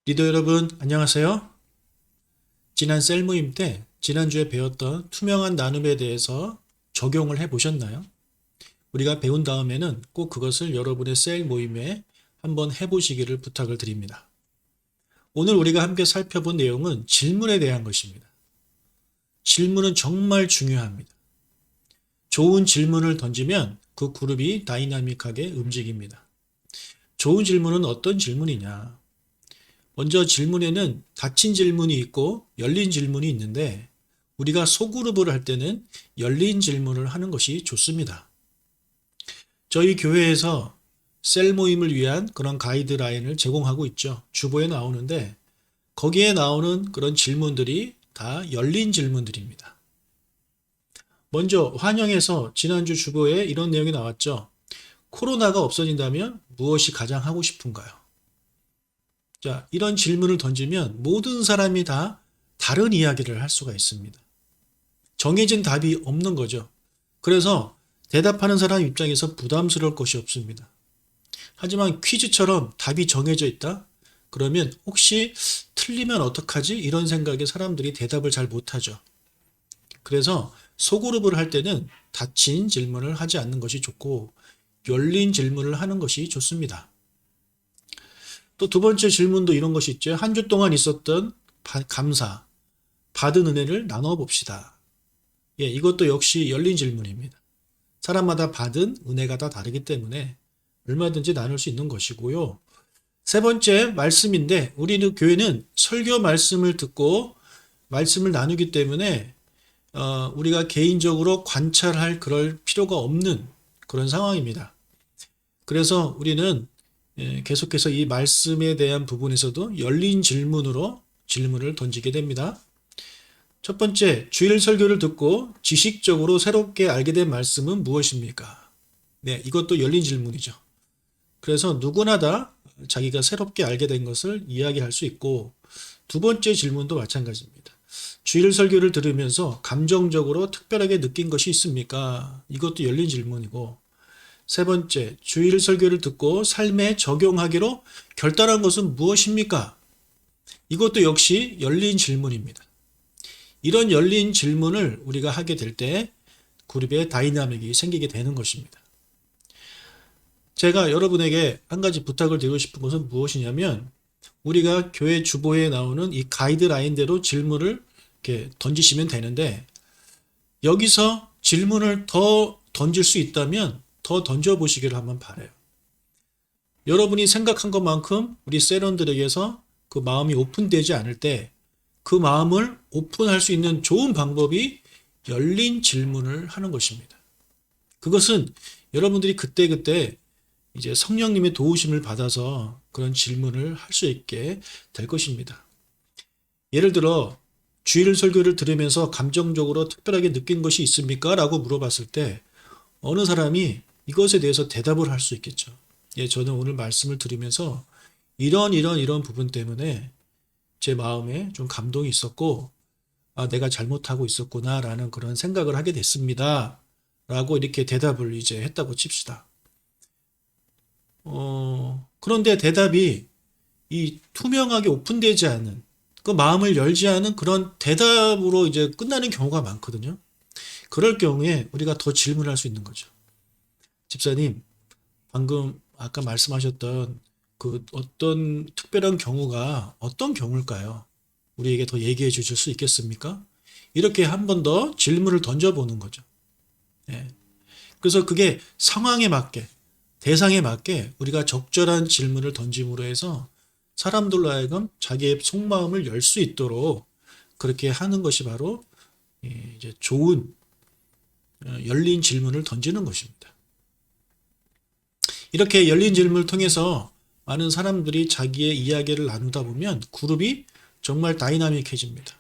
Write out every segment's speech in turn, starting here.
리더 여러분, 안녕하세요. 지난 셀 모임 때 지난주에 배웠던 투명한 나눔에 대해서 적용을 해 보셨나요? 우리가 배운 다음에는 꼭 그것을 여러분의 셀 모임에 한번 해 보시기를 부탁을 드립니다. 오늘 우리가 함께 살펴본 내용은 질문에 대한 것입니다. 질문은 정말 중요합니다. 좋은 질문을 던지면 그 그룹이 다이나믹하게 움직입니다. 좋은 질문은 어떤 질문이냐? 먼저 질문에는 닫힌 질문이 있고 열린 질문이 있는데 우리가 소그룹을 할 때는 열린 질문을 하는 것이 좋습니다. 저희 교회에서 셀 모임을 위한 그런 가이드라인을 제공하고 있죠. 주보에 나오는데 거기에 나오는 그런 질문들이 다 열린 질문들입니다. 먼저 환영에서 지난주 주보에 이런 내용이 나왔죠. 코로나가 없어진다면 무엇이 가장 하고 싶은가요? 자, 이런 질문을 던지면 모든 사람이 다 다른 이야기를 할 수가 있습니다. 정해진 답이 없는 거죠. 그래서 대답하는 사람 입장에서 부담스러울 것이 없습니다. 하지만 퀴즈처럼 답이 정해져 있다? 그러면 혹시 틀리면 어떡하지? 이런 생각에 사람들이 대답을 잘 못하죠. 그래서 소그룹을 할 때는 닫힌 질문을 하지 않는 것이 좋고 열린 질문을 하는 것이 좋습니다. 또 두 번째 질문도 이런 것이 있죠. 한 주 동안 있었던 감사, 받은 은혜를 나눠 봅시다. 예, 이것도 역시 열린 질문입니다. 사람마다 받은 은혜가 다 다르기 때문에 얼마든지 나눌 수 있는 것이고요. 세 번째 말씀인데 우리는 교회는 설교 말씀을 듣고 말씀을 나누기 때문에 우리가 개인적으로 관찰할 그럴 필요가 없는 그런 상황입니다. 그래서 우리는 계속해서 이 말씀에 대한 부분에서도 열린 질문으로 질문을 던지게 됩니다. 첫 번째, 주일 설교를 듣고 지식적으로 새롭게 알게 된 말씀은 무엇입니까? 네, 이것도 열린 질문이죠. 그래서 누구나 다 자기가 새롭게 알게 된 것을 이야기할 수 있고, 두 번째 질문도 마찬가지입니다. 주일 설교를 들으면서 감정적으로 특별하게 느낀 것이 있습니까? 이것도 열린 질문이고, 세 번째, 주일 설교를 듣고 삶에 적용하기로 결단한 것은 무엇입니까? 이것도 역시 열린 질문입니다. 이런 열린 질문을 우리가 하게 될 때 그룹의 다이나믹이 생기게 되는 것입니다. 제가 여러분에게 한 가지 부탁을 드리고 싶은 것은 무엇이냐면 우리가 교회 주보에 나오는 이 가이드라인대로 질문을 이렇게 던지시면 되는데 여기서 질문을 더 던질 수 있다면 더 던져보시기를 한번 바라요. 여러분이 생각한 것만큼 우리 세런들에게서 그 마음이 오픈되지 않을 때 그 마음을 오픈할 수 있는 좋은 방법이 열린 질문을 하는 것입니다. 그것은 여러분들이 그때그때 이제 성령님의 도우심을 받아서 그런 질문을 할 수 있게 될 것입니다. 예를 들어 주일 설교를 들으면서 감정적으로 특별하게 느낀 것이 있습니까? 라고 물어봤을 때 어느 사람이 이것에 대해서 대답을 할 수 있겠죠. 예, 저는 오늘 말씀을 들으면서 이런 부분 때문에 제 마음에 좀 감동이 있었고, 아, 내가 잘못하고 있었구나라는 그런 생각을 하게 됐습니다. 라고 이렇게 대답을 이제 했다고 칩시다. 그런데 대답이 이 투명하게 오픈되지 않은, 그 마음을 열지 않은 그런 대답으로 이제 끝나는 경우가 많거든요. 그럴 경우에 우리가 더 질문할 수 있는 거죠. 집사님, 방금 아까 말씀하셨던 그 어떤 특별한 경우가 어떤 경우일까요? 우리에게 더 얘기해 주실 수 있겠습니까? 이렇게 한 번 더 질문을 던져보는 거죠. 예. 그래서 그게 상황에 맞게, 대상에 맞게 우리가 적절한 질문을 던짐으로 해서 사람들로 하여금 자기의 속마음을 열 수 있도록 그렇게 하는 것이 바로 이제 좋은 열린 질문을 던지는 것입니다. 이렇게 열린 질문을 통해서 많은 사람들이 자기의 이야기를 나누다 보면 그룹이 정말 다이나믹해집니다.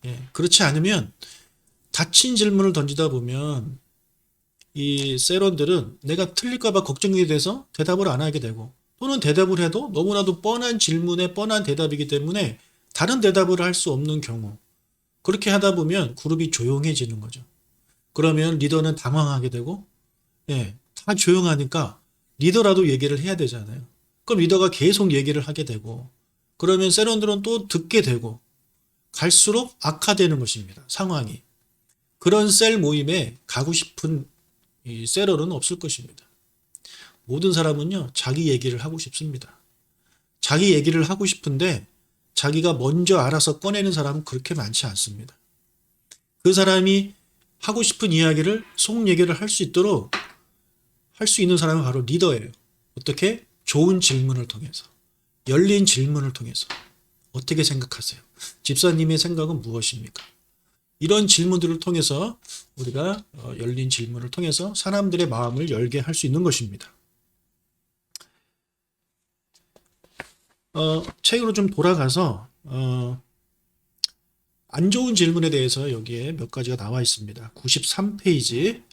예, 그렇지 않으면 닫힌 질문을 던지다 보면 이 세런들은 내가 틀릴까봐 걱정이 돼서 대답을 안 하게 되고 또는 대답을 해도 너무나도 뻔한 질문에 뻔한 대답이기 때문에 다른 대답을 할 수 없는 경우 그렇게 하다 보면 그룹이 조용해지는 거죠. 그러면 리더는 당황하게 되고 예, 다 조용하니까 리더라도 얘기를 해야 되잖아요. 그럼 리더가 계속 얘기를 하게 되고 그러면 셀원들은 또 듣게 되고 갈수록 악화되는 것입니다. 상황이. 그런 셀 모임에 가고 싶은 이 셀원은 없을 것입니다. 모든 사람은요, 자기 얘기를 하고 싶습니다. 자기 얘기를 하고 싶은데 자기가 먼저 알아서 꺼내는 사람은 그렇게 많지 않습니다. 그 사람이 하고 싶은 이야기를 속 얘기를 할 수 있도록 할 수 있는 사람은 바로 리더예요. 어떻게? 좋은 질문을 통해서, 열린 질문을 통해서. 어떻게 생각하세요? 집사님의 생각은 무엇입니까? 이런 질문들을 통해서 우리가 열린 질문을 통해서 사람들의 마음을 열게 할 수 있는 것입니다. 책으로 좀 돌아가서 안 좋은 질문에 대해서 여기에 몇 가지가 나와 있습니다. 93페이지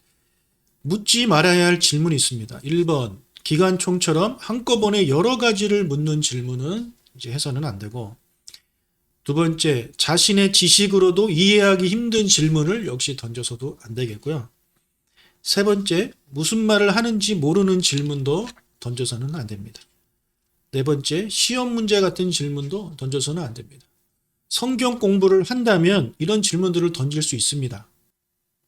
묻지 말아야 할 질문이 있습니다. 1번 기관총처럼 한꺼번에 여러 가지를 묻는 질문은 이제 해서는 안 되고, 두 번째 자신의 지식으로도 이해하기 힘든 질문을 역시 던져서도 안 되겠고요. 세 번째 무슨 말을 하는지 모르는 질문도 던져서는 안 됩니다. 네 번째 시험 문제 같은 질문도 던져서는 안 됩니다. 성경 공부를 한다면 이런 질문들을 던질 수 있습니다.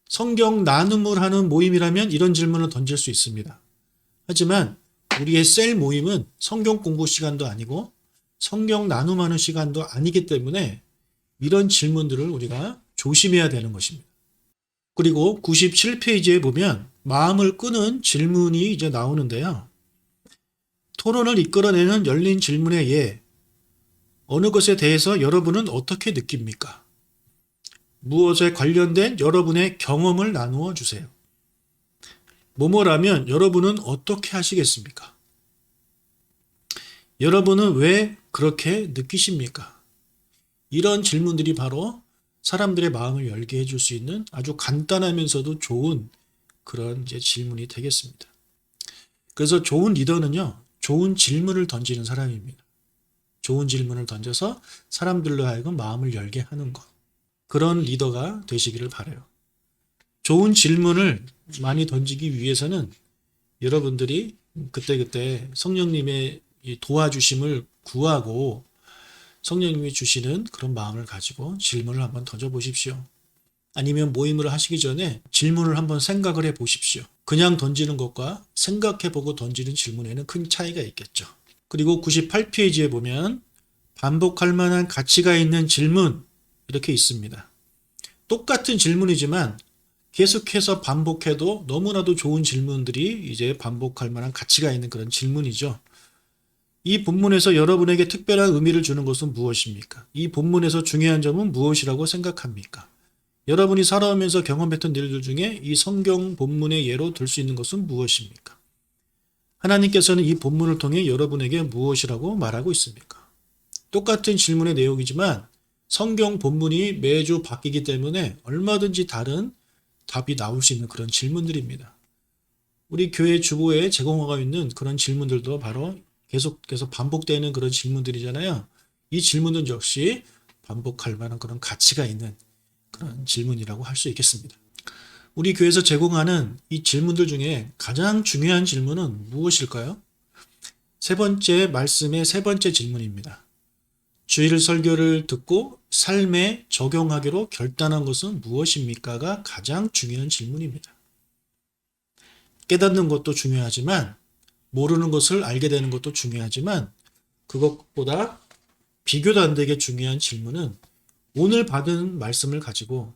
성경 나눔을 하는 모임이라면 이런 질문을 던질 수 있습니다. 하지만 우리의 셀 모임은 성경 공부 시간도 아니고 성경 나눔하는 시간도 아니기 때문에 이런 질문들을 우리가 조심해야 되는 것입니다. 그리고 97페이지에 보면 마음을 끄는 질문이 이제 나오는데요. 토론을 이끌어내는 열린 질문의 예. 어느 것에 대해서 여러분은 어떻게 느낍니까? 무엇에 관련된 여러분의 경험을 나누어 주세요. 뭐뭐라면 여러분은 어떻게 하시겠습니까? 여러분은 왜 그렇게 느끼십니까? 이런 질문들이 바로 사람들의 마음을 열게 해줄 수 있는 아주 간단하면서도 좋은 그런 이제 질문이 되겠습니다. 그래서 좋은 리더는요, 좋은 질문을 던지는 사람입니다. 좋은 질문을 던져서 사람들로 하여금 마음을 열게 하는 것. 그런 리더가 되시기를 바라요. 좋은 질문을 많이 던지기 위해서는 여러분들이 그때그때 성령님의 이 도와주심을 구하고 성령님이 주시는 그런 마음을 가지고 질문을 한번 던져보십시오. 아니면 모임을 하시기 전에 질문을 한번 생각을 해보십시오. 그냥 던지는 것과 생각해보고 던지는 질문에는 큰 차이가 있겠죠. 그리고 98페이지에 보면 반복할 만한 가치가 있는 질문 이렇게 있습니다. 똑같은 질문이지만 계속해서 반복해도 너무나도 좋은 질문들이 이제 반복할 만한 가치가 있는 그런 질문이죠. 이 본문에서 여러분에게 특별한 의미를 주는 것은 무엇입니까? 이 본문에서 중요한 점은 무엇이라고 생각합니까? 여러분이 살아오면서 경험했던 일들 중에 이 성경 본문의 예로 들 수 있는 것은 무엇입니까? 하나님께서는 이 본문을 통해 여러분에게 무엇이라고 말하고 있습니까? 똑같은 질문의 내용이지만 성경 본문이 매주 바뀌기 때문에 얼마든지 다른 답이 나올 수 있는 그런 질문들입니다. 우리 교회 주보에 제공하고 있는 그런 질문들도 바로 계속해서 반복되는 그런 질문들이잖아요. 이 질문은 역시 반복할 만한 그런 가치가 있는 그런 질문이라고 할 수 있겠습니다. 우리 교회에서 제공하는 이 질문들 중에 가장 중요한 질문은 무엇일까요? 세 번째 말씀의 세 번째 질문입니다. 주일 설교를 듣고 삶에 적용하기로 결단한 것은 무엇입니까?가 가장 중요한 질문입니다. 깨닫는 것도 중요하지만 모르는 것을 알게 되는 것도 중요하지만 그것보다 비교도 안 되게 중요한 질문은 오늘 받은 말씀을 가지고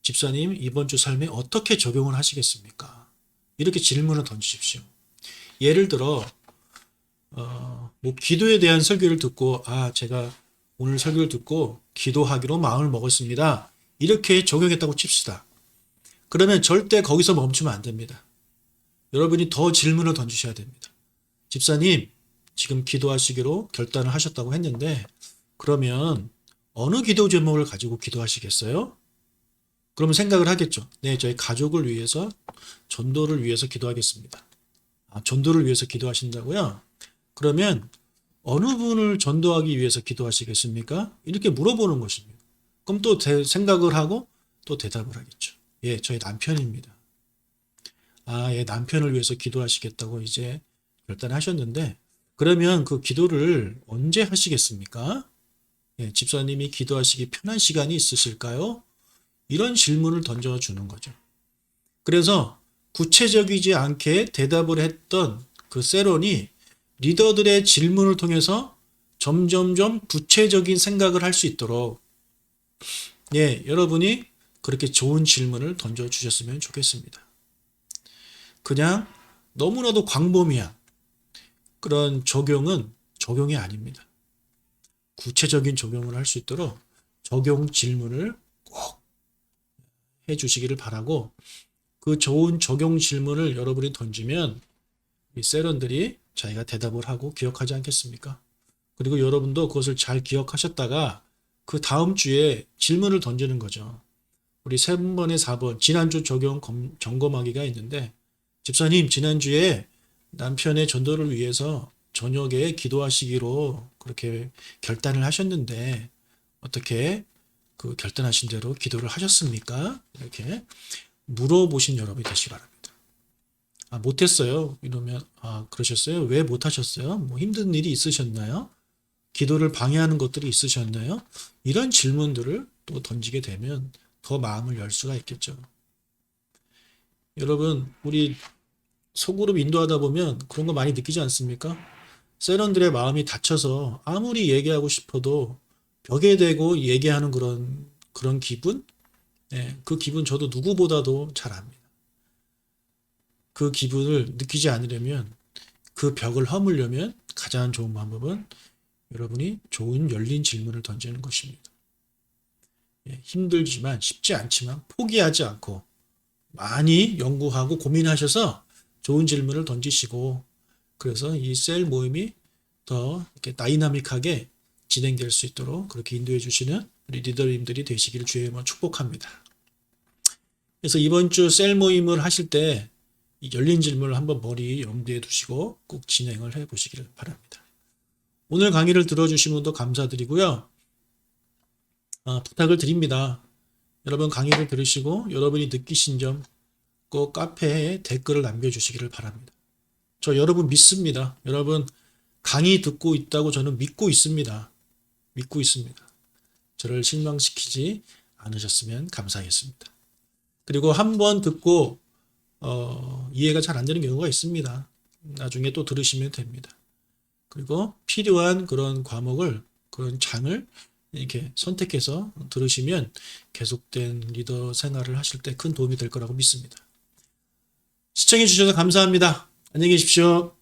집사님 이번 주 삶에 어떻게 적용을 하시겠습니까? 이렇게 질문을 던지십시오. 예를 들어 기도에 대한 설교를 듣고 제가 오늘 설교를 듣고 기도하기로 마음을 먹었습니다. 이렇게 적용했다고 칩시다. 그러면 절대 거기서 멈추면 안 됩니다. 여러분이 더 질문을 던지셔야 됩니다. 집사님, 지금 기도하시기로 결단을 하셨다고 했는데 그러면 어느 기도 제목을 가지고 기도하시겠어요? 그러면 생각을 하겠죠. 네, 저희 가족을 위해서 전도를 위해서 기도하겠습니다. 전도를 위해서 기도하신다고요? 그러면 어느 분을 전도하기 위해서 기도하시겠습니까? 이렇게 물어보는 것입니다. 그럼 또 생각을 하고 또 대답을 하겠죠. 예, 저희 남편입니다. 예, 남편을 위해서 기도하시겠다고 이제 결단하셨는데 그러면 그 기도를 언제 하시겠습니까? 예, 집사님이 기도하시기 편한 시간이 있으실까요? 이런 질문을 던져주는 거죠. 그래서 구체적이지 않게 대답을 했던 그 세론이 리더들의 질문을 통해서 점점점 구체적인 생각을 할 수 있도록 예, 여러분이 그렇게 좋은 질문을 던져주셨으면 좋겠습니다. 그냥 너무나도 광범위한 그런 적용은 적용이 아닙니다. 구체적인 적용을 할 수 있도록 적용 질문을 꼭 해주시기를 바라고 그 좋은 적용 질문을 여러분이 던지면 이 세런들이 자기가 대답을 하고 기억하지 않겠습니까? 그리고 여러분도 그것을 잘 기억하셨다가 그 다음 주에 질문을 던지는 거죠. 우리 3번에 4번 지난주 적용 점검하기가 있는데 집사님 지난주에 남편의 전도를 위해서 저녁에 기도하시기로 그렇게 결단을 하셨는데 어떻게 그 결단하신 대로 기도를 하셨습니까? 이렇게 물어보신 여러분이 되시기 바랍니다. 아, 못했어요. 이러면 아, 그러셨어요? 왜 못하셨어요? 뭐 힘든 일이 있으셨나요? 기도를 방해하는 것들이 있으셨나요? 이런 질문들을 또 던지게 되면 더 마음을 열 수가 있겠죠. 여러분, 우리 소그룹 인도하다 보면 그런 거 많이 느끼지 않습니까? 세런들의 마음이 닫혀서 아무리 얘기하고 싶어도 벽에 대고 얘기하는 그런 기분? 네, 그 기분 저도 누구보다도 잘 압니다. 그 기분을 느끼지 않으려면 그 벽을 허물려면 가장 좋은 방법은 여러분이 좋은 열린 질문을 던지는 것입니다. 예, 힘들지만 쉽지 않지만 포기하지 않고 많이 연구하고 고민하셔서 좋은 질문을 던지시고 그래서 이 셀 모임이 더 이렇게 다이나믹하게 진행될 수 있도록 그렇게 인도해 주시는 우리 리더님들이 되시기를 주의 이름으로 축복합니다. 그래서 이번 주 셀 모임을 하실 때 이 열린 질문을 한번 머리 염두에 두시고 꼭 진행을 해 보시기를 바랍니다. 오늘 강의를 들어주신 분도 감사드리고요. 부탁을 드립니다. 여러분 강의를 들으시고 여러분이 느끼신 점 꼭 카페에 댓글을 남겨주시기를 바랍니다. 저 여러분 믿습니다. 여러분 강의 듣고 있다고 저는 믿고 있습니다. 믿고 있습니다. 저를 실망시키지 않으셨으면 감사하겠습니다. 그리고 한 번 듣고 이해가 잘 안 되는 경우가 있습니다. 나중에 또 들으시면 됩니다. 그리고 필요한 그런 과목을 그런 장을 이렇게 선택해서 들으시면 계속된 리더 생활을 하실 때 큰 도움이 될 거라고 믿습니다. 시청해 주셔서 감사합니다. 안녕히 계십시오.